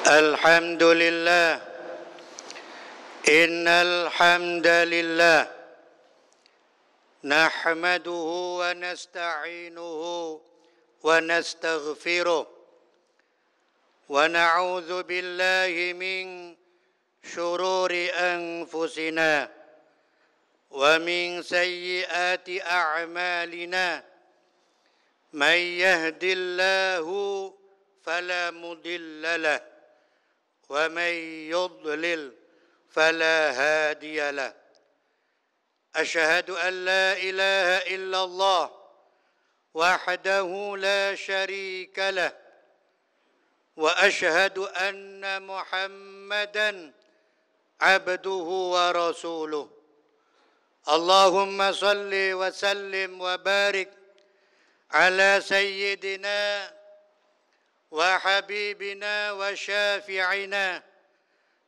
Alhamdulillah, innal hamdalillah nahmaduhu wa nasta'inuhu wa nastaghfiruh wa na'udzu billahi min syururi anfusina wa min sayyiati a'malina. Man yahdillahu fala mudilla lahu wa man yudlil fala hadiya lahu. Asyhadu an la ilaha illallah wahdahu la syarika lah wa asyhadu anna Muhammadan abduhu wa rasuluh. Allahumma salli wa sallim wa barik ala sayyidina wa habibina wa syafi'ina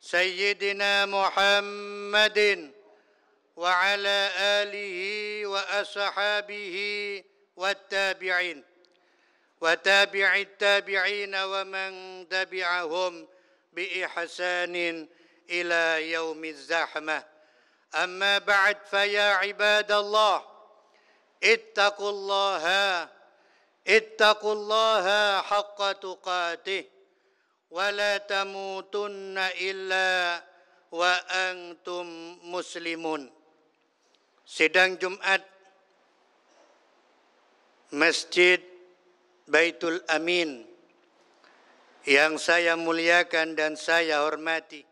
sayyidina Muhammadin wa ala alihi wa ashabihi wa tabi'in wa tabi'it tabi'in wa man tabi'ahum bi ihsanin ila yaumiz zahmah. Amma ba'd, fa ya ibadallah ittaqullaha haqqa tuqatih wa la tamutunna illa wa antum muslimun. Sidang Jumat Masjid Baitul Amin yang saya muliakan dan saya hormati.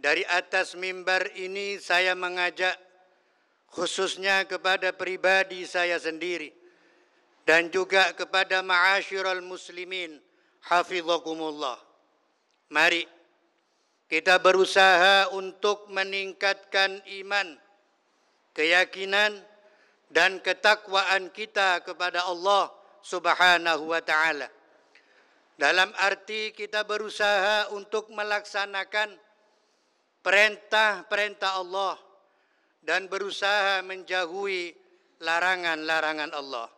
Dari atas mimbar ini saya mengajak khususnya kepada pribadi saya sendiri dan juga kepada ma'asyiral muslimin hafizakumullah. Mari kita berusaha untuk meningkatkan iman, keyakinan dan ketakwaan kita kepada Allah Subhanahu wa taala. Dalam arti kita berusaha untuk melaksanakan perintah-perintah Allah dan berusaha menjauhi larangan-larangan Allah.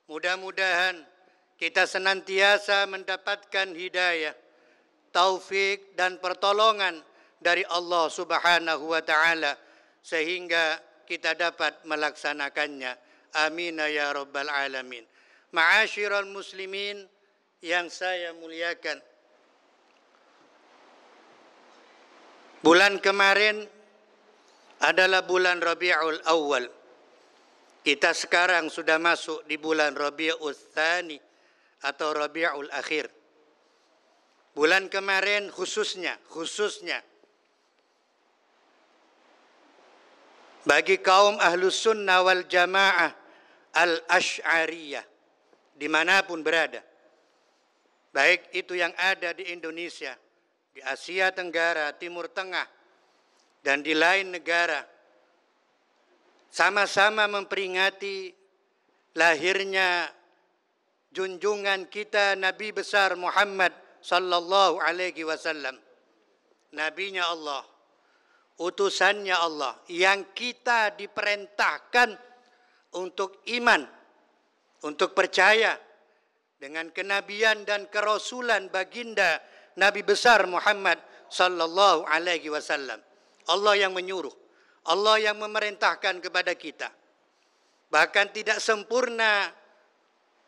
Mudah-mudahan kita senantiasa mendapatkan hidayah, taufik dan pertolongan dari Allah Subhanahu wa taala sehingga kita dapat melaksanakannya. Amin ya rabbal alamin. Ma'asyiral muslimin yang saya muliakan, bulan kemarin adalah bulan Rabiul Awal. Kita sekarang sudah masuk di bulan Rabiul Tsani atau Rabiul Akhir. Bulan kemarin khususnya bagi kaum Ahlus Sunnah wal Jamaah Al-Asy'ariyah dimanapun berada, baik itu yang ada di Indonesia, di Asia Tenggara, Timur Tengah, dan di lain negara, sama-sama memperingati lahirnya junjungan kita Nabi besar Muhammad sallallahu alaihi wasallam, nabinya Allah, utusannya Allah, yang kita diperintahkan untuk iman, untuk percaya dengan kenabian dan kerasulan baginda Nabi besar Muhammad sallallahu alaihi wasallam. Allah yang menyuruh, Allah yang memerintahkan kepada kita. Bahkan tidak sempurna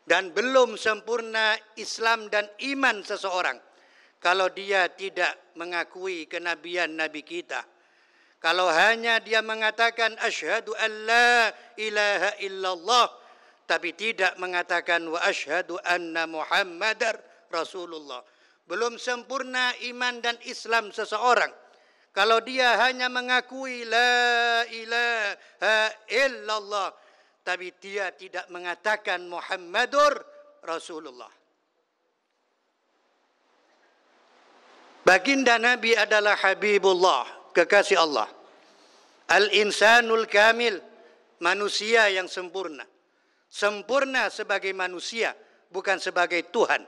dan belum sempurna Islam dan iman seseorang kalau dia tidak mengakui kenabian Nabi kita. Kalau hanya dia mengatakan asyhadu an la ilaha illallah, tapi tidak mengatakan wa asyhadu anna Muhammadar Rasulullah. Belum sempurna iman dan Islam seseorang kalau dia hanya mengakui la ilaha illallah, tapi dia tidak mengatakan Muhammadur Rasulullah. Baginda Nabi adalah Habibullah, kekasih Allah. Al-insanul kamil, manusia yang sempurna. Sempurna sebagai manusia, bukan sebagai Tuhan.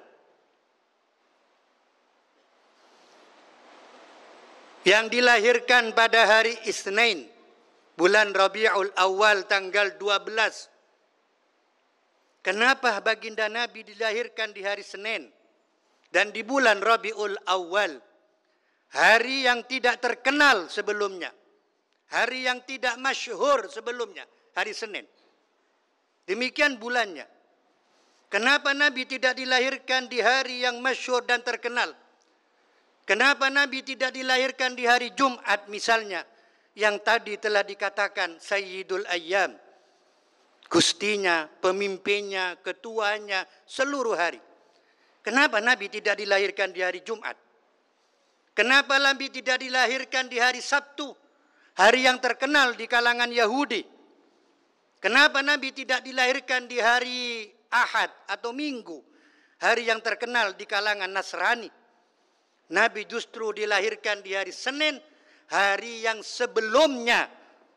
Yang dilahirkan pada hari Isnin, bulan Rabiul Awal tanggal 12. Kenapa baginda Nabi dilahirkan di hari Senin dan di bulan Rabiul Awal? Hari yang tidak terkenal sebelumnya, hari yang tidak masyhur sebelumnya, hari Senin. Demikian bulannya. Kenapa Nabi tidak dilahirkan di hari yang masyhur dan terkenal? Kenapa Nabi tidak dilahirkan di hari Jumat misalnya, yang tadi telah dikatakan Sayyidul Ayyam, gustinya, pemimpinnya, ketuanya, seluruh hari. Kenapa Nabi tidak dilahirkan di hari Jumat? Kenapa Nabi tidak dilahirkan di hari Sabtu, hari yang terkenal di kalangan Yahudi? Kenapa Nabi tidak dilahirkan di hari Ahad atau Minggu, hari yang terkenal di kalangan Nasrani? Nabi justru dilahirkan di hari Senin, hari yang sebelumnya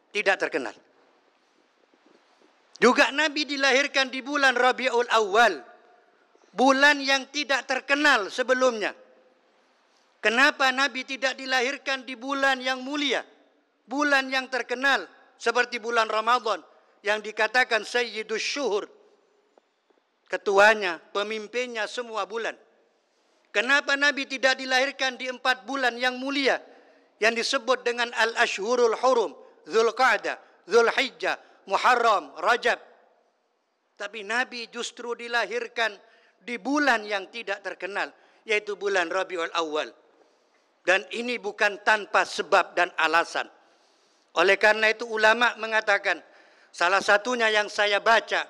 tidak terkenal. Juga Nabi dilahirkan di bulan Rabiul Awal, bulan yang tidak terkenal sebelumnya. Kenapa Nabi tidak dilahirkan di bulan yang mulia, bulan yang terkenal seperti bulan Ramadan yang dikatakan Sayyidus Syuhur, ketuanya, pemimpinnya semua bulan? Kenapa Nabi tidak dilahirkan di 4 bulan yang mulia yang disebut dengan Al-Ashhurul Hurum, Dzulqa'dah, Dzulhijjah, Muharram, Rajab? Tapi Nabi justru dilahirkan di bulan yang tidak terkenal, yaitu bulan Rabiul Awal. Dan ini bukan tanpa sebab dan alasan. Oleh karena itu ulama mengatakan, salah satunya yang saya baca,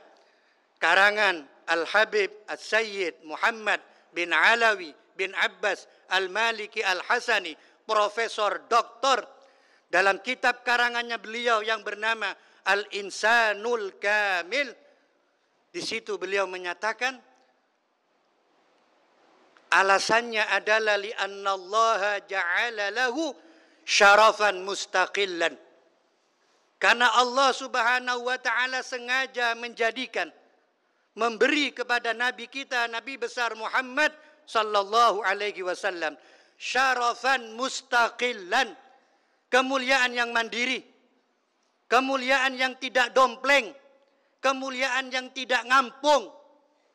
karangan Al-Habib As-Sayyid Muhammad bin Alawi bin Abbas Al-Maliki Al-Hasani, Profesor Doktor, dalam kitab karangannya beliau yang bernama Al-Insanul Kamil, di situ beliau menyatakan alasannya adalah li'annallaha ja'ala lahu syarafan mustaqillan. Karena Allah Subhanahu wa taala sengaja menjadikan, memberi kepada nabi kita, Nabi besar Muhammad sallallahu alaihi wasallam, syarafan mustaqillan, kemuliaan yang mandiri, kemuliaan yang tidak dompleng, kemuliaan yang tidak ngampung,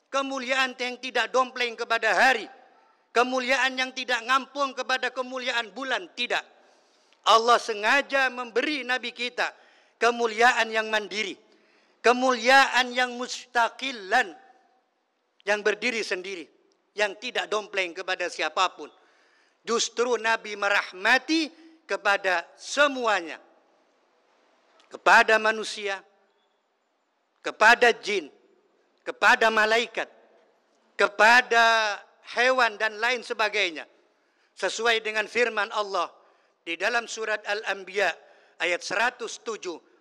kemuliaan yang tidak dompleng kepada hari, kemuliaan yang tidak ngampung kepada kemuliaan bulan, tidak. Allah sengaja memberi nabi kita kemuliaan yang mandiri, kemuliaan yang mustaqilan, yang berdiri sendiri, yang tidak dompleng kepada siapapun. Justru Nabi merahmati kepada semuanya, kepada manusia, kepada jin, kepada malaikat, kepada hewan dan lain sebagainya. Sesuai dengan firman Allah di dalam surat Al-Anbiya ayat 107,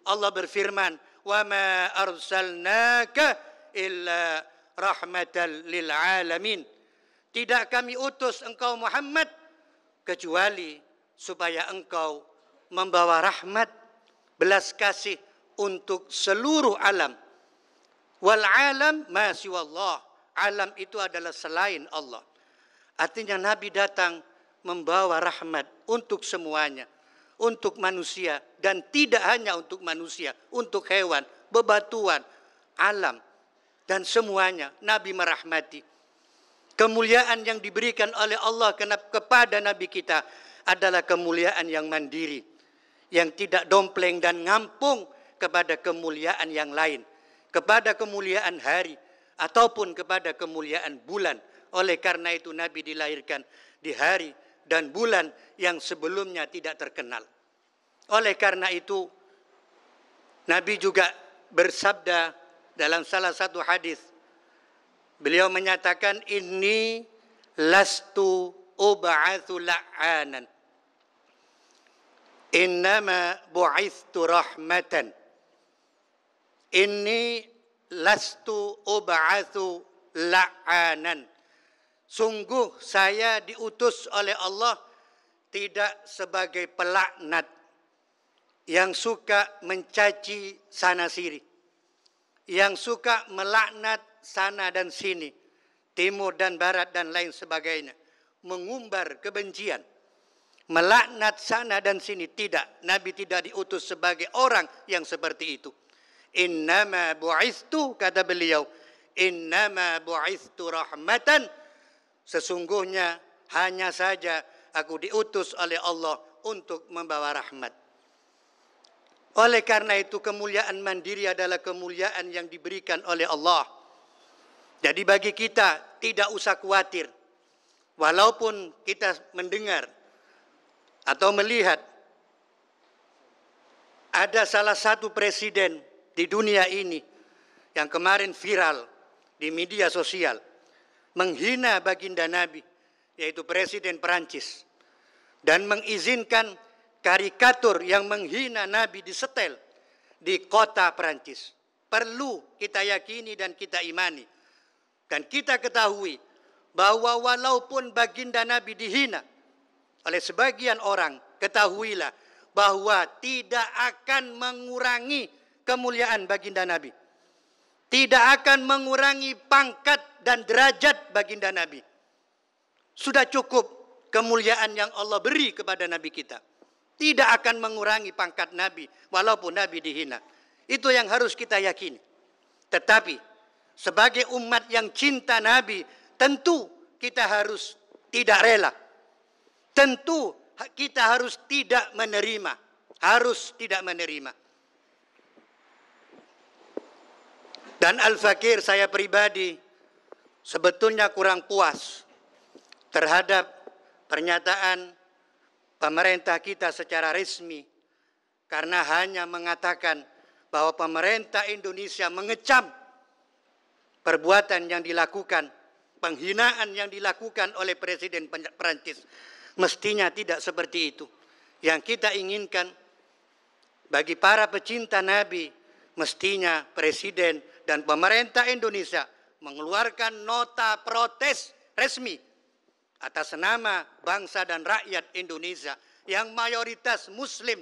Allah berfirman, "Wa ma arsalnaka illa rahmatan lil alamin." Tidak kami utus engkau Muhammad kecuali supaya engkau membawa rahmat, belas kasih untuk seluruh alam. Wal alam ma siwallah. Alam itu adalah selain Allah. Artinya Nabi datang membawa rahmat untuk semuanya, untuk manusia, dan tidak hanya untuk manusia, untuk hewan, bebatuan, alam, dan semuanya. Nabi merahmati. Kemuliaan yang diberikan oleh Allah kepada Nabi kita adalah kemuliaan yang mandiri, yang tidak dompleng dan ngampung kepada kemuliaan yang lain, kepada kemuliaan hari, ataupun kepada kemuliaan bulan. Oleh karena itu Nabi dilahirkan di hari dan bulan yang sebelumnya tidak terkenal. Oleh karena itu Nabi juga bersabda dalam salah satu hadis, beliau menyatakan, "Inni lastu ub'atsu la'anan, innama bu'itstu rahmatan." Inni lastu ub'atsu la'anan. Sungguh saya diutus oleh Allah tidak sebagai pelaknat yang suka mencaci sana sini, yang suka melaknat sana dan sini, timur dan barat dan lain sebagainya, mengumbar kebencian, melaknat sana dan sini. Tidak, Nabi tidak diutus sebagai orang yang seperti itu. Innama bu'itstu, kata beliau, innama bu'itstu rahmatan. Sesungguhnya hanya saja aku diutus oleh Allah untuk membawa rahmat. Oleh karena itu kemuliaan mandiri adalah kemuliaan yang diberikan oleh Allah. Jadi bagi kita tidak usah khawatir. Walaupun kita mendengar atau melihat ada salah satu presiden di dunia ini yang kemarin viral di media sosial, menghina baginda Nabi, yaitu Presiden Perancis, dan mengizinkan karikatur yang menghina Nabi disetel di kota Perancis. Perlu kita yakini dan kita imani, dan kita ketahui bahwa walaupun baginda Nabi dihina oleh sebagian orang, ketahuilah bahwa tidak akan mengurangi kemuliaan baginda Nabi, tidak akan mengurangi pangkat dan derajat baginda Nabi. Sudah cukup kemuliaan yang Allah beri kepada Nabi kita. Tidak akan mengurangi pangkat Nabi walaupun Nabi dihina. Itu yang harus kita yakini. Tetapi sebagai umat yang cinta Nabi, tentu kita harus tidak rela. Tentu kita harus tidak menerima. Harus tidak menerima. Dan Al-Fakir, saya pribadi sebetulnya kurang puas terhadap pernyataan pemerintah kita secara resmi, karena hanya mengatakan bahwa pemerintah Indonesia mengecam perbuatan yang dilakukan, penghinaan yang dilakukan oleh Presiden Perancis. Mestinya tidak seperti itu. Yang kita inginkan bagi para pecinta Nabi, mestinya Presiden dan pemerintah Indonesia mengeluarkan nota protes resmi atas nama bangsa dan rakyat Indonesia yang mayoritas Muslim.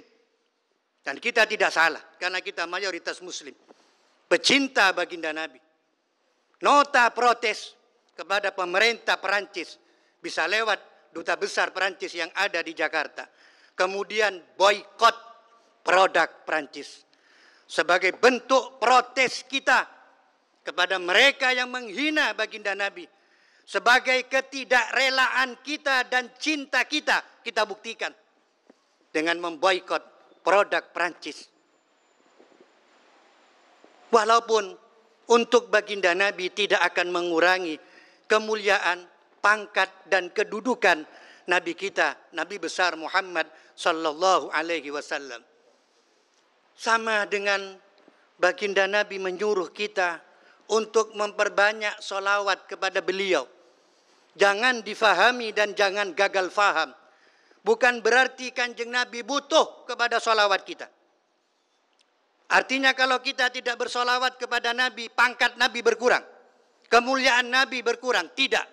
Dan kita tidak salah karena kita mayoritas Muslim, pecinta baginda Nabi. Nota protes kepada pemerintah Perancis bisa lewat duta besar Perancis yang ada di Jakarta. Kemudian boikot produk Perancis sebagai bentuk protes kita kepada mereka yang menghina baginda Nabi. Sebagai ketidakrelaan kita dan cinta kita, kita buktikan dengan memboikot produk Perancis. Walaupun untuk baginda Nabi tidak akan mengurangi kemuliaan, pangkat dan kedudukan Nabi kita, Nabi besar Muhammad sallallahu alaihi wasallam. Sama dengan baginda Nabi menyuruh kita untuk memperbanyak solawat kepada beliau. Jangan difahami dan jangan gagal faham. Bukan berarti Kanjeng Nabi butuh kepada solawat kita. Artinya kalau kita tidak bersolawat kepada Nabi, pangkat Nabi berkurang. Kemuliaan Nabi berkurang. Tidak.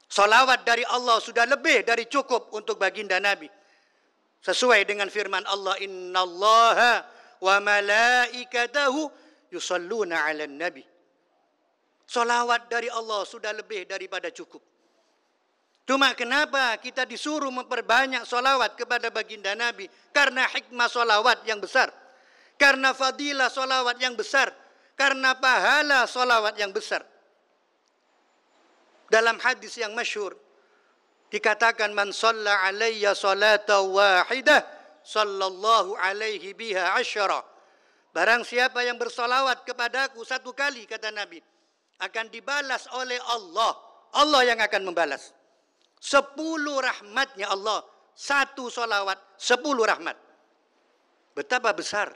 Solawat dari Allah sudah lebih dari cukup untuk baginda Nabi. Sesuai dengan firman Allah, innallaha wa malaikatahu yusalluna 'alan nabi. Solawat dari Allah sudah lebih daripada cukup. Cuma kenapa kita disuruh memperbanyak solawat kepada baginda Nabi? Karena hikmah solawat yang besar. Karena fadilah solawat yang besar. Karena pahala solawat yang besar. Dalam hadis yang masyhur dikatakan, man shalla alayya salata wahidah sallallahu alaihi biha asyara. Barang siapa yang bersolawat kepadaku satu kali, kata Nabi, akan dibalas oleh Allah. Allah yang akan membalas. 10 rahmatnya Allah. 1 solawat, 10 rahmat. Betapa besar.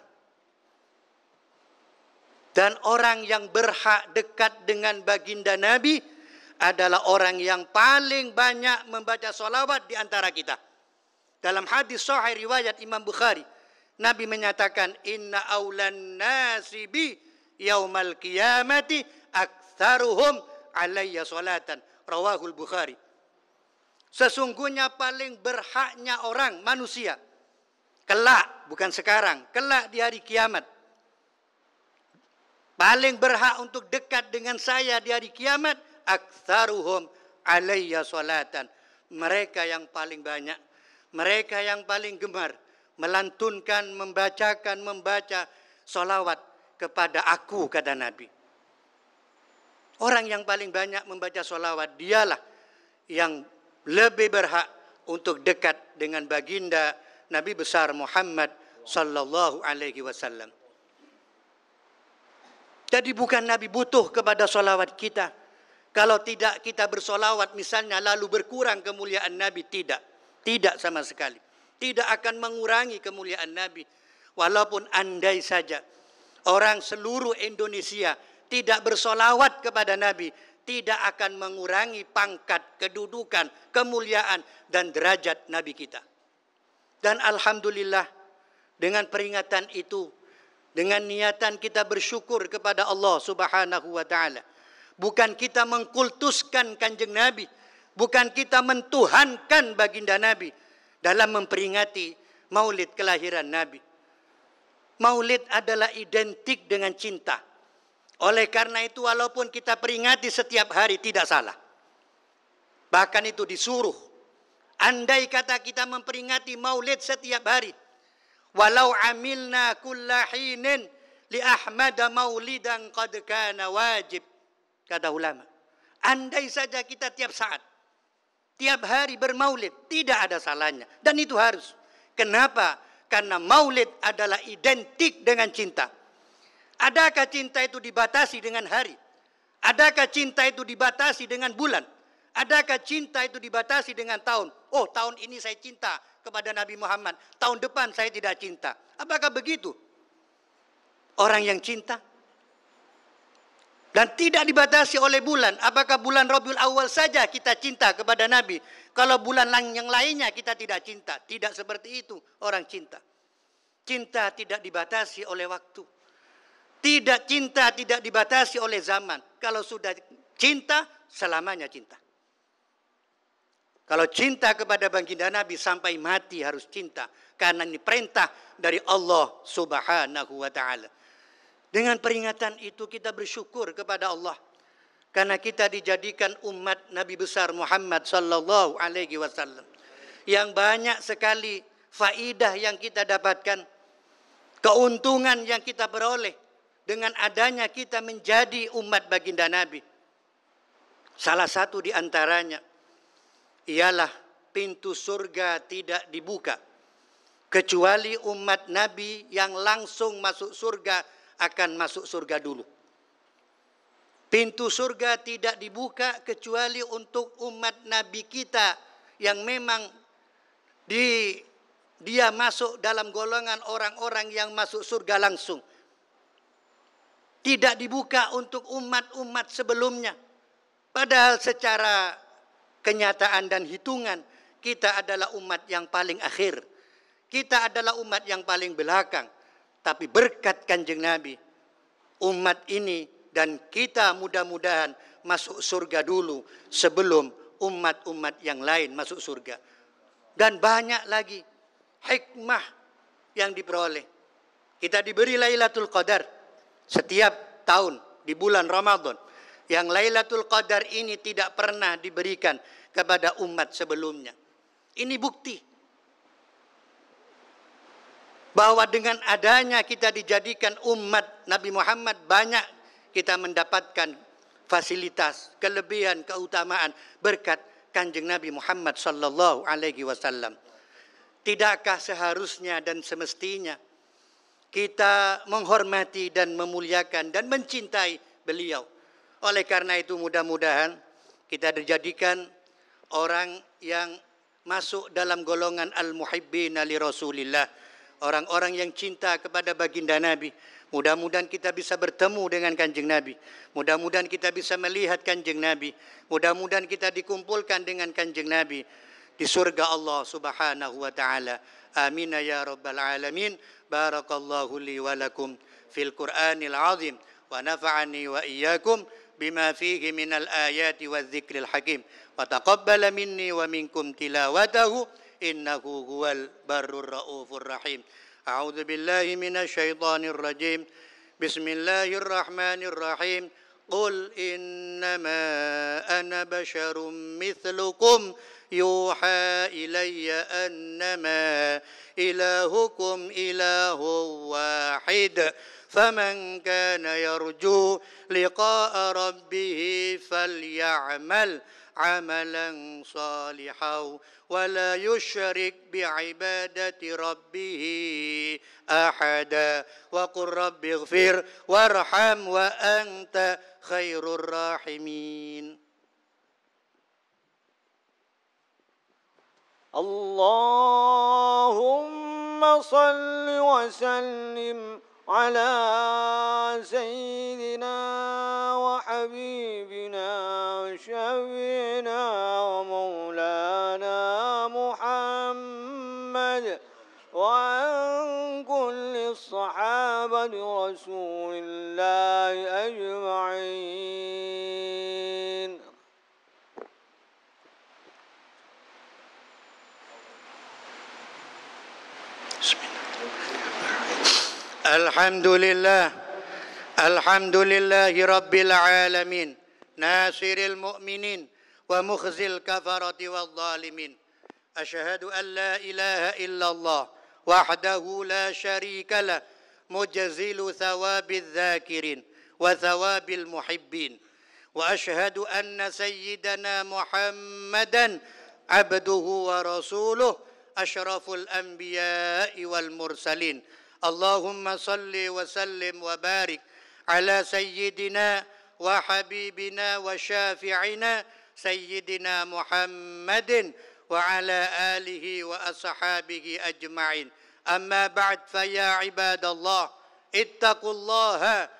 Dan orang yang berhak dekat dengan baginda Nabi adalah orang yang paling banyak membaca solawat di antara kita. Dalam hadis sahih riwayat Imam Bukhari, Nabi menyatakan, inna awlan nasi bi yaumal qiyamati aktsaruhum alayya salatan. Rawahul Bukhari. Sesungguhnya paling berhaknya orang, manusia, kelak, bukan sekarang, kelak di hari kiamat, paling berhak untuk dekat dengan saya di hari kiamat, aktsaruhum alayya salatan. Mereka yang paling banyak, mereka yang paling gemar melantunkan, membaca salawat kepada aku, kata Nabi. Orang yang paling banyak membaca salawat, dialah yang lebih berhak untuk dekat dengan baginda Nabi besar Muhammad sallallahu alaihi wasallam. Jadi bukan Nabi butuh kepada salawat kita. Kalau tidak kita bersolawat misalnya lalu berkurang kemuliaan Nabi, tidak. Tidak sama sekali. Tidak akan mengurangi kemuliaan Nabi. Walaupun andai saja orang seluruh Indonesia tidak bersolawat kepada Nabi, tidak akan mengurangi pangkat, kedudukan, kemuliaan dan derajat Nabi kita. Dan alhamdulillah dengan peringatan itu, dengan niatan kita bersyukur kepada Allah Subhanahu wa taala. Bukan kita mengkultuskan Kanjeng Nabi, bukan kita mentuhankan baginda Nabi dalam memperingati Maulid kelahiran Nabi. Maulid adalah identik dengan cinta. Oleh karena itu walaupun kita peringati setiap hari tidak salah. Bahkan itu disuruh. Andai kata kita memperingati Maulid setiap hari, walau amilna kulla hinin li Ahmada maulidan qad kana wajib, kata ulama. Andai saja kita tiap saat, tiap hari bermaulid, tidak ada salahnya. Dan itu harus. Kenapa? Karena maulid adalah identik dengan cinta. Adakah cinta itu dibatasi dengan hari? Adakah cinta itu dibatasi dengan bulan? Adakah cinta itu dibatasi dengan tahun? Oh, tahun ini saya cinta kepada Nabi Muhammad, tahun depan saya tidak cinta. Apakah begitu orang yang cinta? Dan tidak dibatasi oleh bulan. Apakah bulan Rabiul Awal saja kita cinta kepada Nabi? Kalau bulan yang lainnya kita tidak cinta. Tidak seperti itu orang cinta. Cinta tidak dibatasi oleh waktu. Tidak, cinta tidak dibatasi oleh zaman. Kalau sudah cinta, selamanya cinta. Kalau cinta kepada baginda Nabi sampai mati harus cinta. Karena ini perintah dari Allah Subhanahu wa ta'ala. Dengan peringatan itu kita bersyukur kepada Allah. Karena kita dijadikan umat Nabi besar Muhammad sallallahu alaihi wasallam. Yang banyak sekali faidah yang kita dapatkan. Keuntungan yang kita peroleh. Dengan adanya kita menjadi umat baginda Nabi. Salah satu di antaranya ialah pintu surga tidak dibuka kecuali umat Nabi yang langsung masuk surga akan masuk surga dulu. Pintu surga tidak dibuka kecuali untuk umat Nabi kita yang memang dia masuk dalam golongan orang-orang yang masuk surga langsung. Tidak dibuka untuk umat-umat sebelumnya. Padahal secara kenyataan dan hitungan, kita adalah umat yang paling akhir. Kita adalah umat yang paling belakang. Tapi berkat Kanjeng Nabi, umat ini dan kita mudah-mudahan masuk surga dulu sebelum umat-umat yang lain masuk surga. Dan banyak lagi hikmah yang diperoleh. Kita diberi Lailatul Qadar setiap tahun di bulan Ramadan. Yang Lailatul Qadar ini tidak pernah diberikan kepada umat sebelumnya. Ini bukti bahwa dengan adanya kita dijadikan umat Nabi Muhammad, banyak kita mendapatkan fasilitas, kelebihan, keutamaan berkat Kanjeng Nabi Muhammad sallallahu alaihi wasallam. Tidakkah seharusnya dan semestinya kita menghormati dan memuliakan dan mencintai beliau? Oleh karena itu mudah-mudahan kita dijadikan orang yang masuk dalam golongan al-muhibbina li Rasulillah, orang-orang yang cinta kepada baginda Nabi. Mudah-mudahan kita bisa bertemu dengan Kanjeng Nabi. Mudah-mudahan kita bisa melihat Kanjeng Nabi. Mudah-mudahan kita dikumpulkan dengan Kanjeng Nabi di surga Allah Subhanahu wa taala. Amin ya rabbal alamin. Barakallahu li wa lakum fil Qur'anil azim wa nafa'ani wa iyyakum bima fihi minal ayati wadh-dhikril hakim. Wa taqabbala minni wa minkum tilawatahu innahu huwal barrur raufur rahim. A'udzu billahi minasy syaithanir rajim. Bismillahirrahmanirrahim. Qul innama ana basyarum mithlukum yuha ilayya annama ilahukum ilahu wahid. فمن كان يرجو لقاء ربه فليعمل عملا صالحا ولا يشرك بعبادة ربه أحدا وقل رب اغفر وارحم وأنت خير الراحمين. اللهم صل وسلم على سيدنا وحبيبنا وشفينا ومولانا محمد وعن كل الصحابة رسول الله أجمعين. Alhamdulillahi Rabbil Alamin, Nasiril Mu'minin wa mukhzil kafarati wal zalimin. Asyhadu an la ilaha illallah wahdahu la syarika lah, mujzilu thawabil dhakirin wa thawabil muhibbin. Wa asyhadu anna sayyidana Muhammadan abduhu wa rasuluh asyraful anbiya'i wal mursalin. Allahumma salli wa sallim wa barik ala sayyidina wa habibina wa syafi'ina sayyidina Muhammadin wa ala alihi wa ashabihi ajma'in. Amma ba'd, fa ya ibadallah ittaqullaha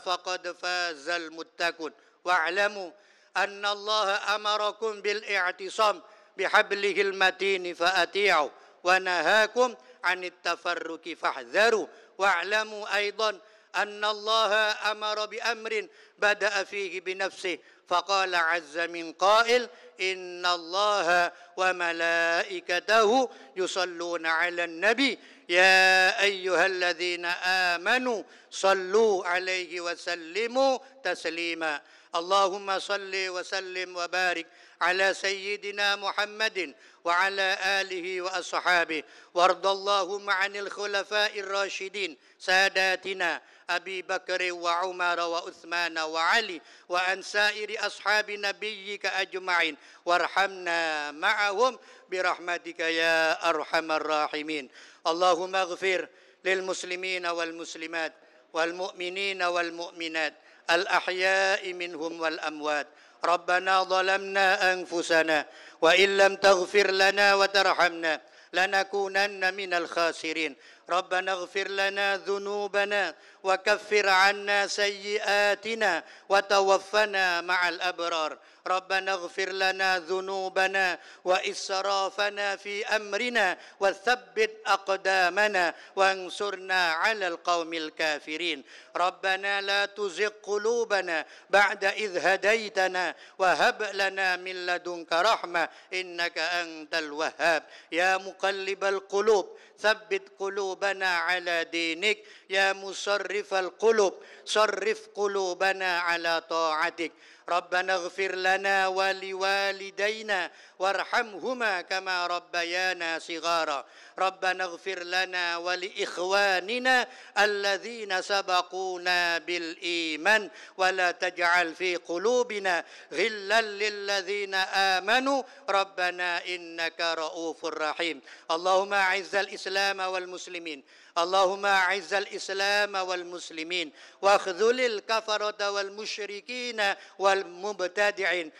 faqad fazal muttaqun wa'lamu anna Allah amarakum bil i'tisam bihablihil matini fa ati'u wa nahakum anit tafarruqi fahdharu wa'lamu aidan anna Allah amara bi amrin bada'a fihi bi nafsihi faqala 'azza min qa'il inna Allah wa malaikatahu yusalluna 'alan nabi ya ayyuhalladzina amanu sallu 'alaihi wa sallimu taslima. Allahumma salli wa sallim wa barik ala sayyidina Muhammadin wa ala alihi wa ashabihi wardallahumma 'anil khulafa'ir rasyidin sadatina Abi Bakr wa Umar wa Uthman wa Ali wa an sairi ashabi nabiyyika ajma'in warhamna ma'ahum birahmatika ya arhamar rahimin. Allahumma ighfir للمسلمين والمسلمات والمؤمنين والمؤمنات الأحياء منهم والأموات. ربنا ظلمنا أنفسنا وإن لم تغفر لنا وترحمنا لنكونن من الخاسرين. ربنا اغفر لنا ذنوبنا وكفر عنا سيئاتنا وتوفنا مع الأبرار. ربنا اغفر لنا ذنوبنا وإسرافنا في أمرنا وثبت أقدامنا وانصرنا على القوم الكافرين. ربنا لا تزغ قلوبنا بعد إذ هديتنا وهب لنا من لدنك رحمة إنك أنت الوهاب. يا مقلب القلوب ثبت قلوبنا على دينك. يا مصرف القلوب صرف قلوبنا على طاعتك. ربنا اغفر لنا ولوالدينا وارحمهما كما ربيانا صغارا. ربنا اغفر لنا ولإخواننا الذين سبقونا بالإيمان ولا تجعل في قلوبنا غلا للذين آمنوا ربنا إنك رؤوف رحيم. اللهم أعز الإسلام والمسلمين. اللهم أعز الإسلام والمسلمين واخذل الكفرة والمشركين والمبتدعين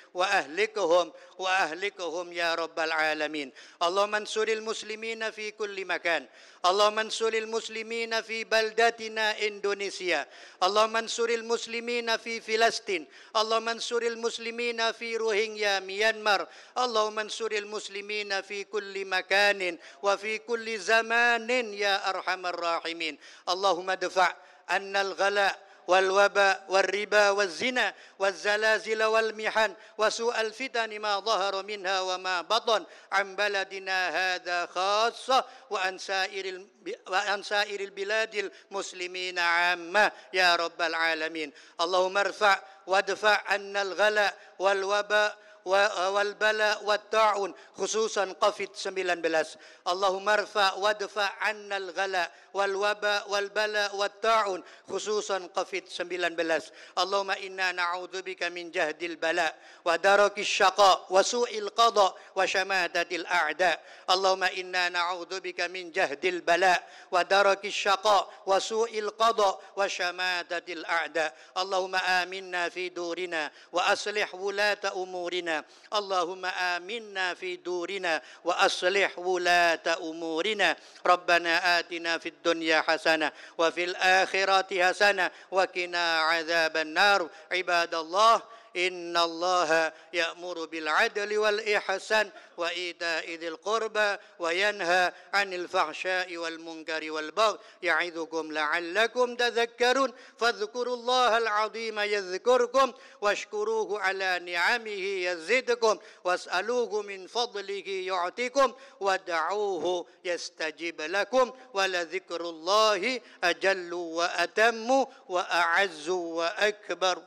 وأهلكهم يا رب العالمين. اللهم انصر المسلمين في كل مكان. اللهم انصر المسلمين في بلدتنا إندونيسيا. اللهم انصر المسلمين في فلسطين. اللهم انصر المسلمين في روهينيا ميانمار. اللهم انصر المسلمين في كل مكان وفي كل زمان يا أرحم الراحمين. اللهم ادفع عنا الغلاء والوباء والربا والزنا والزلازل والمحن وسوء الفتن ما ظهر منها وما بطن عن بلدنا هذا خاصة وعن سائر البلاد المسلمين عامة يا رب العالمين. اللهم ارفع وادفع عنا الغلاء والوباء والبلاء والطاعون خصوصا COVID-19. اللهم ارفع وادفع عنا الغلاء والوباء والبلاء والطاعون خصوصا COVID-19. اللهم إنا نعوذ بك من جهد البلاء ودرك الشقاء وسوء القضاء وشماتة الأعداء. اللهم إنا نعوذ بك من جهد البلاء ودرك الشقاء وسوء القضاء وشماتة الأعداء. اللهم آمنا في دورنا وأصلح ولاة أمورنا. اللهم آمنا في دورنا وأصلح ولاة أمورنا. ربنا آتنا في الدنيا حسنة وفي الآخرة حسنة وقنا عذاب النار. عباد الله إن الله يأمر بالعدل والإحسان وإيتاء ذي القربى وينهى عن الفحشاء والمنكر والبغي يعظكم لعلكم تذكرون. فاذكروا الله العظيم يذكركم واشكروه على نعمه يزدكم واسألوه من فضله يعطيكم ودعوه يستجب لكم ولذكر الله أجل وأتم وأعز وأكبر.